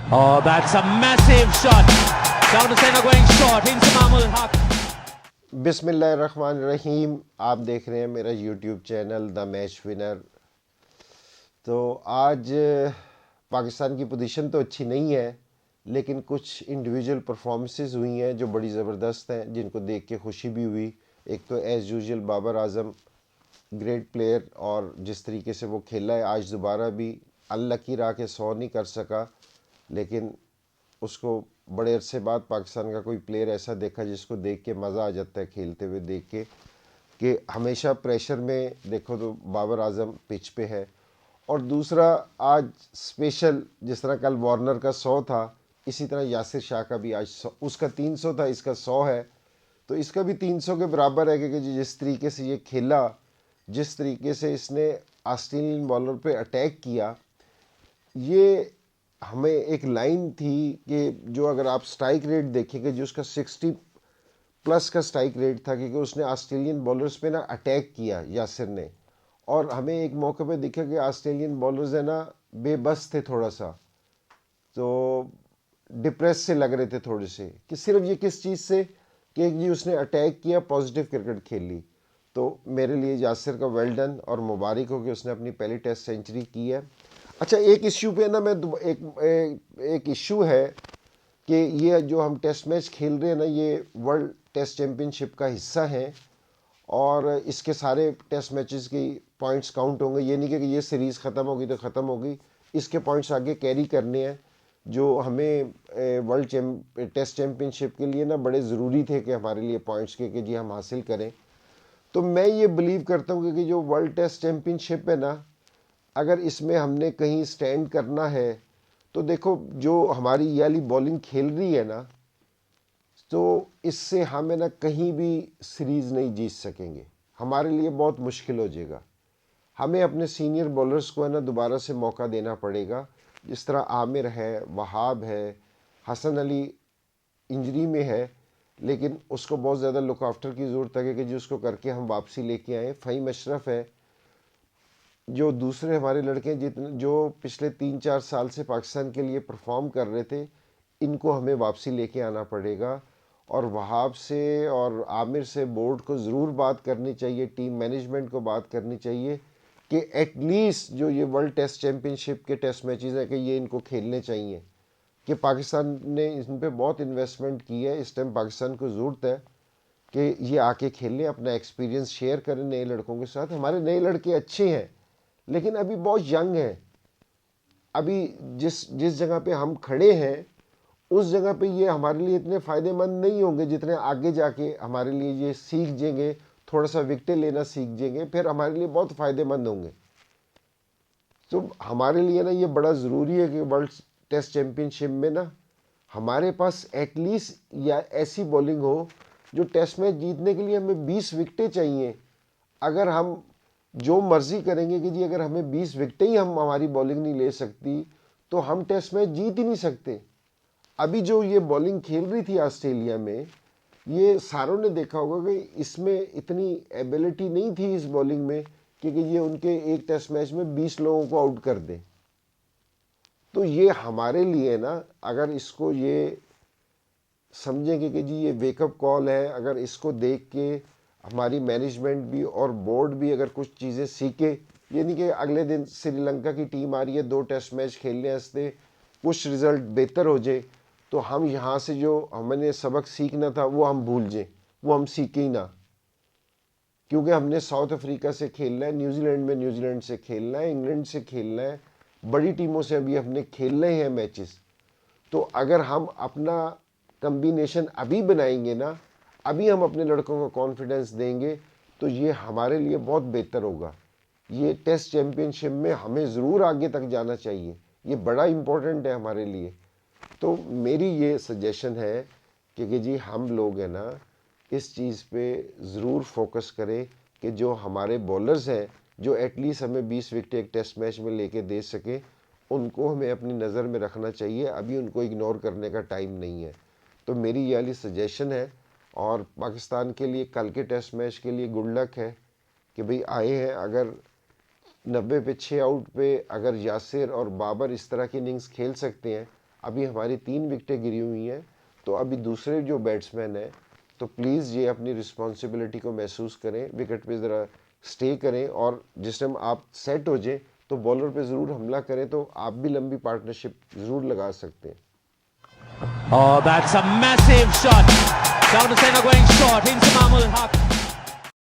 Oh, that's a massive shot. Down to centre going short into Mahmood Haq. बिस्मिल्लाहिर्रहमानिर्रहीम। आप देख रहे हैं मेरा YouTube channel the match winner. तो आज पाकिस्तान की पोजीशन तो अच्छी नहीं है, लेकिन कुछ इंडिविजुअल परफॉर्मेंसेस हुई हैं जो बड़ी ज़बरदस्त हैं, जिनको देख के खुशी भी हुई। एक तो as usual Babar Azam great player, और जिस तरीके से वो खेला है आज दोबारा भी अनलकी रहा के 100 नहीं कर सका, लेकिन उसको बड़े अरसे बाद पाकिस्तान का कोई प्लेयर ऐसा देखा जिसको देख के मज़ा आ जाता है खेलते हुए देख के, कि हमेशा प्रेशर में देखो तो बाबर आजम पिच पे है। और दूसरा, आज स्पेशल जिस तरह कल वार्नर का 100 था, इसी तरह यासिर शाह का भी आज 100, उसका 300 था, इसका 100 है, तो इसका भी 300 के बराबर है। कि जिस तरीके से ये खेला, जिस तरीके से इसने ऑस्ट्रेलियन बॉलर पे अटैक किया, ये हमें एक लाइन थी कि जो अगर आप स्ट्राइक रेट देखेंगे, जो उसका 60 प्लस का स्ट्राइक रेट था, क्योंकि उसने ऑस्ट्रेलियन बॉलर्स पे ना अटैक किया यासिर ने। और हमें एक मौके पे दिखा कि ऑस्ट्रेलियन बॉलर्स है ना बेबस थे थोड़ा सा, तो डिप्रेस से लग रहे थे थोड़े से, कि सिर्फ ये किस चीज़ से, कि जी उसने अटैक किया, पॉजिटिव क्रिकेट खेली। तो मेरे लिए यासिर का वेल डन और मुबारक हो कि उसने अपनी पहली टेस्ट सेंचुरी की है। अच्छा, एक इश्यू पे ना मैं एक इश्यू है कि ये जो हम टेस्ट मैच खेल रहे हैं ना, ये वर्ल्ड टेस्ट चैम्पियनशिप का हिस्सा है, और इसके सारे टेस्ट मैचेस की पॉइंट्स काउंट होंगे। ये नहीं कि ये सीरीज़ ख़त्म होगी तो ख़त्म होगी, इसके पॉइंट्स आगे कैरी करने हैं, जो हमें वर्ल्ड टेस्ट चैम्पियनशिप के लिए ना बड़े ज़रूरी थे कि हमारे लिए पॉइंट्स के, कि जी हम हासिल करें। तो मैं ये बिलीव करता हूँ कि जो वर्ल्ड टेस्ट चैम्पियनशिप है ना, अगर इसमें हमने कहीं स्टैंड करना है, तो देखो जो हमारी ये वाली बॉलिंग खेल रही है ना, तो इससे हमें ना कहीं भी सीरीज़ नहीं जीत सकेंगे, हमारे लिए बहुत मुश्किल हो जाएगा। हमें अपने सीनियर बॉलर्स को है ना दोबारा से मौका देना पड़ेगा। जिस तरह आमिर है, वहाब है, हसन अली इंजरी में है, लेकिन उसको बहुत ज़्यादा लुक आफ्टर की ज़रूरत है कि जो उसको करके हम वापसी लेके आए। फ़हीम अशरफ है, जो दूसरे हमारे लड़के जितने जो पिछले 3-4 साल से पाकिस्तान के लिए परफॉर्म कर रहे थे, इनको हमें वापसी लेके आना पड़ेगा। और वहाब से और आमिर से बोर्ड को ज़रूर बात करनी चाहिए, टीम मैनेजमेंट को बात करनी चाहिए कि एटलीस्ट जो ये वर्ल्ड टेस्ट चैम्पियनशिप के टेस्ट मैचेस हैं कि ये इनको खेलने चाहिए। कि पाकिस्तान ने इन पर बहुत इन्वेस्टमेंट की है, इस टाइम पाकिस्तान को ज़रूरत है कि ये आके खेलें, अपना एक्सपीरियंस शेयर करें नए लड़कों के साथ। हमारे नए लड़के अच्छे हैं, लेकिन अभी बहुत यंग है। अभी जिस जिस जगह पे हम खड़े हैं, उस जगह पे ये हमारे लिए इतने फ़ायदेमंद नहीं होंगे जितने आगे जाके हमारे लिए ये सीख जाएंगे, थोड़ा सा विकेटें लेना सीख जाएंगे, फिर हमारे लिए बहुत फ़ायदेमंद होंगे। तो हमारे लिए ना ये बड़ा ज़रूरी है कि वर्ल्ड टेस्ट चैम्पियनशिप में ना हमारे पास एटलीस्ट या ऐसी बॉलिंग हो, जो टेस्ट मैच जीतने के लिए हमें 20 विकेटें चाहिए। अगर हम जो मर्जी करेंगे कि जी अगर हमें 20 विकेटें ही हम हमारी बॉलिंग नहीं ले सकती, तो हम टेस्ट मैच जीत ही नहीं सकते। अभी जो ये बॉलिंग खेल रही थी ऑस्ट्रेलिया में, ये सारों ने देखा होगा कि इसमें इतनी एबिलिटी नहीं थी इस बॉलिंग में कि ये उनके एक टेस्ट मैच में 20 लोगों को आउट कर दे। तो ये हमारे लिए ना, अगर इसको ये समझेंगे कि जी ये वेकअप कॉल है, अगर इसको देख के हमारी मैनेजमेंट भी और बोर्ड भी अगर कुछ चीज़ें सीखे, ये नहीं कि अगले दिन श्रीलंका की टीम आ रही है 2 टेस्ट मैच खेलने वास्ते, कुछ रिज़ल्ट बेहतर हो जाए, तो हम यहाँ से जो हमने सबक सीखना था वो हम भूल जाए, वो हम सीखे ही ना। क्योंकि हमने साउथ अफ्रीका से खेलना है, न्यूजीलैंड में न्यूजीलैंड से खेलना है, इंग्लैंड से खेलना है, बड़ी टीमों से अभी हमने खेलने हैं मैचेस। तो अगर हम अपना कम्बिनेशन अभी बनाएंगे ना, अभी हम अपने लड़कों को कॉन्फिडेंस देंगे, तो ये हमारे लिए बहुत बेहतर होगा। ये टेस्ट चैम्पियनशिप में हमें ज़रूर आगे तक जाना चाहिए, ये बड़ा इम्पोर्टेंट है हमारे लिए। तो मेरी ये सजेशन है कि जी हम लोग हैं ना इस चीज़ पे ज़रूर फोकस करें कि जो हमारे बॉलर्स हैं, जो एटलीस्ट हमें 20 विकेट एक टेस्ट मैच में लेके दे सके, उनको हमें अपनी नज़र में रखना चाहिए। अभी उनको इग्नोर करने का टाइम नहीं है। तो मेरी ये वाली सजेशन है। और पाकिस्तान के लिए कल के टेस्ट मैच के लिए गुड लक है कि भाई आए हैं, अगर 90 पे 6 आउट पे अगर यासिर और बाबर इस तरह की इनिंग्स खेल सकते हैं, अभी हमारी 3 विकेटें गिरी हुई हैं, तो अभी दूसरे जो बैट्समैन हैं तो प्लीज़ ये अपनी रिस्पॉन्सिबिलिटी को महसूस करें, विकेट पे ज़रा स्टे करें और जिस टाइम आप सेट हो जाए तो बॉलर पे ज़रूर हमला करें, तो आप भी लंबी पार्टनरशिप ज़रूर लगा सकते हैं। Oh, that's a massive shot. Down the centre going short into Mahmud Haq.